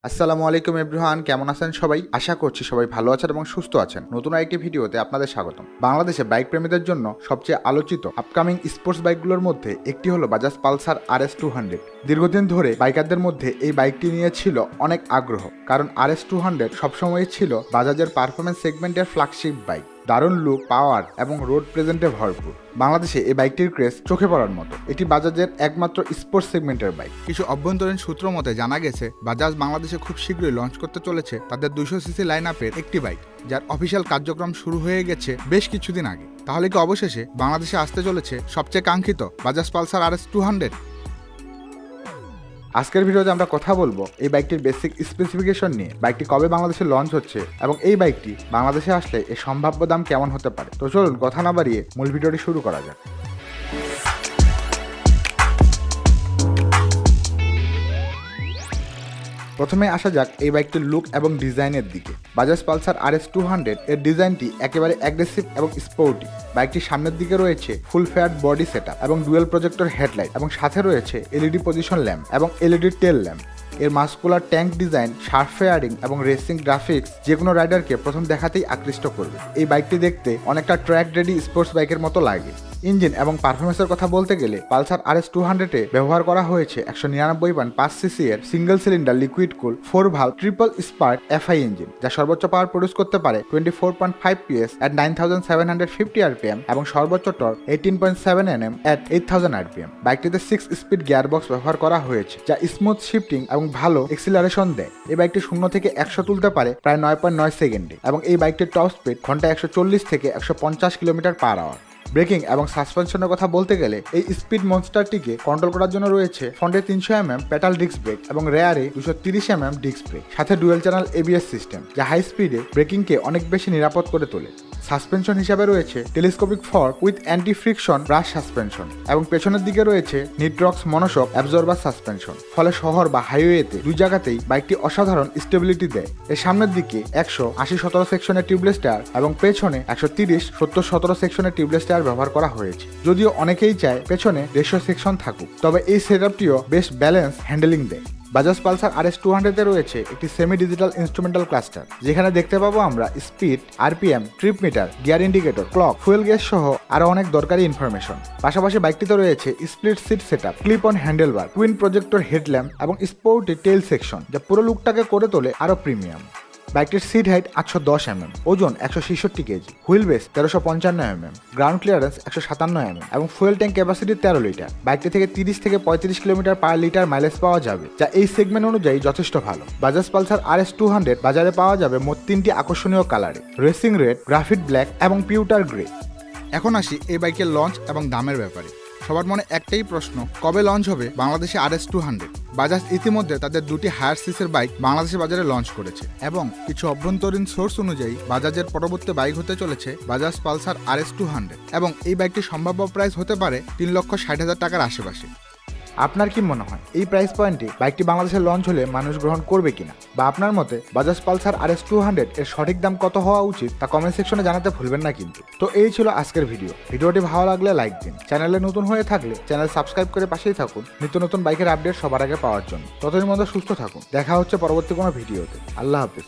আসসালামু আলাইকুম এভরিওয়ান, কেমন আছেন সবাই? আশা করছি সবাই ভালো আছেন এবং সুস্থ আছেন। নতুন আরেকটি ভিডিওতে আপনাদের স্বাগতম। বাংলাদেশে বাইক প্রেমীদের জন্য সবচেয়ে আলোচিত আপকামিং স্পোর্টস বাইকগুলোর মধ্যে একটি হলো বাজাজ পালসার RS200। দীর্ঘদিন ধরে বাইকারদের মধ্যে এই বাইকটি নিয়ে ছিল অনেক আগ্রহ, কারণ RS200 সবসময়ই ছিল বাজাজের পারফরমেন্স সেগমেন্টের ফ্ল্যাগশিপ বাইক। দারুণ লুক, পাওয়ার এবং রোড প্রেজেন্টে ভরপুর। বাংলাদেশে এই বাইকটির ক্রেজ চোখে পড়ার মতো। এটি বাজাজের একমাত্র স্পোর্টস সেগমেন্টের বাইক। কিছু অভ্যন্তরীণ সূত্র মতে জানা গেছে, বাজাজ বাংলাদেশে খুব শীঘ্রই লঞ্চ করতে চলেছে তাদের 200cc লাইন আপের একটি বাইক, যার অফিসিয়াল কার্যক্রম শুরু হয়ে গেছে বেশ কিছুদিন আগে। তাহলে কি অবশেষে বাংলাদেশে আসতে চলেছে সবচেয়ে কাঙ্ক্ষিত বাজাজ পালসার RS200? আজকের ভিডিওতে আমরা কথা বলবো এই বাইকটির বেসিক স্পেসিফিকেশন নিয়ে, বাইকটি কবে বাংলাদেশে লঞ্চ হচ্ছে এবং এই বাইকটি বাংলাদেশে আসলে এর সম্ভাব্য দাম কেমন হতে পারে। তো চলুন কথা না বাড়িয়ে মূল ভিডিওটি শুরু করা যাক। প্রথমে আসা যাক এই বাইকটির লুক এবং ডিজাইনের দিকে। বাজাজ পালসার RS200 এর ডিজাইনটি একেবারে অ্যাগ্রেসিভ এবং স্পোর্টি। বাইকটির সামনের দিকে রয়েছে ফুল ফেয়ার বডি সেটআপ এবং ডুয়েল প্রজেক্টর হেডলাইট, এবং সাথে রয়েছে এলইডি পজিশন ল্যাম্প এবং এলইডি টেল ল্যাম্প। এর মাস্কুলার ট্যাঙ্ক ডিজাইন, শার্প ফেয়ারিং এবং রেসিং গ্রাফিক্স যে কোনো রাইডারকে প্রথম দেখাতেই আকৃষ্ট করবে। এই বাইকটি দেখতে অনেকটা ট্র্যাক রেডি স্পোর্টস বাইকের মতো লাগে। ইঞ্জিন এবং পারফরমেন্সের কথা বলতে গেলে পালসার RS200-এ ব্যবহার করা হয়েছে 199.5cc এর সিঙ্গেল সিলিন্ডার লিকুইড কুল 4 valve triple spark FI engine, যা সর্বোচ্চ পাওয়ার প্রডিউস করতে পারে 24.5 PS at 9750 rpm এবং সর্বোচ্চ torque 18.7 Nm at 8000 rpm। বাইকটিতে 6 speed gearbox ব্যবহার করা হয়েছে, যা স্মুথ শিফটিং এবং ভালো এক্সিলারেশন দেয়। এই বাইকটি 0 থেকে 100 তুলতে পারে প্রায় 9.9 সেকেন্ডে, এবং এই বাইকটির টপ স্পিড ঘন্টায় 140 থেকে 150 km/h। ব্রেকিং এবং সাসপেনশনের কথা বলতে গেলে এই স্পিড মনস্টারটিকে কন্ট্রোল করার জন্য রয়েছে ফ্রন্টে 300mm পেটাল ডিস্ক ব্রেক এবং রেয়ারে 230mm ডিস্ক ব্রেক, সাথে ডুয়েল চ্যানেল ABS সিস্টেম, যা হাই স্পিডে ব্রেকিংকে অনেক বেশি নিরাপদ করে তোলে। সাসপেনশন হিসাবে রয়েছে telescopic fork with anti friction brush suspension, এবং পেছনের দিকে রয়েছে নিড্রক্স মনোশক অ্যাবজর্বার সাসপেনশন। ফলে শহর বা হাইওয়েতে দুই জায়গাতেই বাইকটি অসাধারণ স্টেবিলিটি দেয়। এর সামনের দিকে 180/17 সেকশনের টিউবলেস টায়ার এবং পেছনে 130/70/17 সেকশনের টিউবলেস টায়ার ব্যবহার করা হয়েছে। যদিও অনেকেই চায় পেছনে 150 সেকশন থাকুক, তবে এই সেটআপটিও বেশ ব্যালেন্স হ্যান্ডেলিং দেয়। বাজাজ পালসার RS200-এ রয়েছে একটি সেমি ডিজিটাল ইনস্ট্রুমেন্টাল ক্লাস্টার, যেখানে দেখতে পাবো আমরা speed, RPM, trip meter, gear indicator, clock, fuel gauge সহ আরো অনেক দরকারি ইনফরমেশন। পাশাপাশি বাইকটিতে রয়েছে split seat setup, clip on handlebar, twin projector headlamp এবং স্পোর্টি টেইল সেকশন, যা পুরো লুকটাকে করে তোলে আরো প্রিমিয়াম। বাইকটির সিট হাইট 810mm, ওজন 166 KG, wheel base 1355mm, ground clearance 157mm এবং ফুয়েল ট্যাঙ্ক ক্যাপাসিটি 13 লিটার। বাইকটি থেকে 30 থেকে 35 km/লিটার মাইলেজ পাওয়া যাবে, যা এই সেগমেন্ট অনুযায়ী যথেষ্ট ভালো। বাজাজ পালসার RS200 বাজারে পাওয়া যাবে মোট 3টি আকর্ষণীয় কালারে: রেসিং রেড, গ্রাফিট ব্ল্যাক এবং পিউটার গ্রে। এখন আসি এই বাইকের লঞ্চ এবং দামের ব্যাপারে। সবার মনে একটাই প্রশ্ন, কবে লঞ্চ হবে বাংলাদেশে RS200? বাজাজ ইতিমধ্যে তাদের 2টি হায়ার সিসির বাইক বাংলাদেশের বাজারে লঞ্চ করেছে, এবং কিছু অভ্যন্তরীণ সোর্স অনুযায়ী বাজাজের পরবর্তী বাইক হতে চলেছে বাজাজ পালসার RS200, এবং এই বাইকটির সম্ভাব্য প্রাইস হতে পারে 3,60,000 টাকার আশেপাশে। আপনার কি মনে হয় এই প্রাইস পয়েন্টে বাইকটি বাংলাদেশে লঞ্চ হলে মানুষ গ্রহণ করবে কিনা, বা আপনার মতে বাজাজ পালসার RS200 এর সঠিক দাম কত হওয়া উচিত তা কমেন্ট সেকশনে জানাতে ভুলবেন না কিন্তু। তো এই ছিল আজকের ভিডিওটি ভালো লাগলে লাইক দিন, চ্যানেলে নতুন হয়ে থাকলে চ্যানেল সাবস্ক্রাইব করে পাশেই থাকুন নিত্য নতুন বাইকের আপডেট সবার আগে পাওয়ার জন্য। ততদিন মধ্যে সুস্থ থাকুন, দেখা হচ্ছে পরবর্তী কোনো ভিডিওতে। আল্লাহ হাফিজ।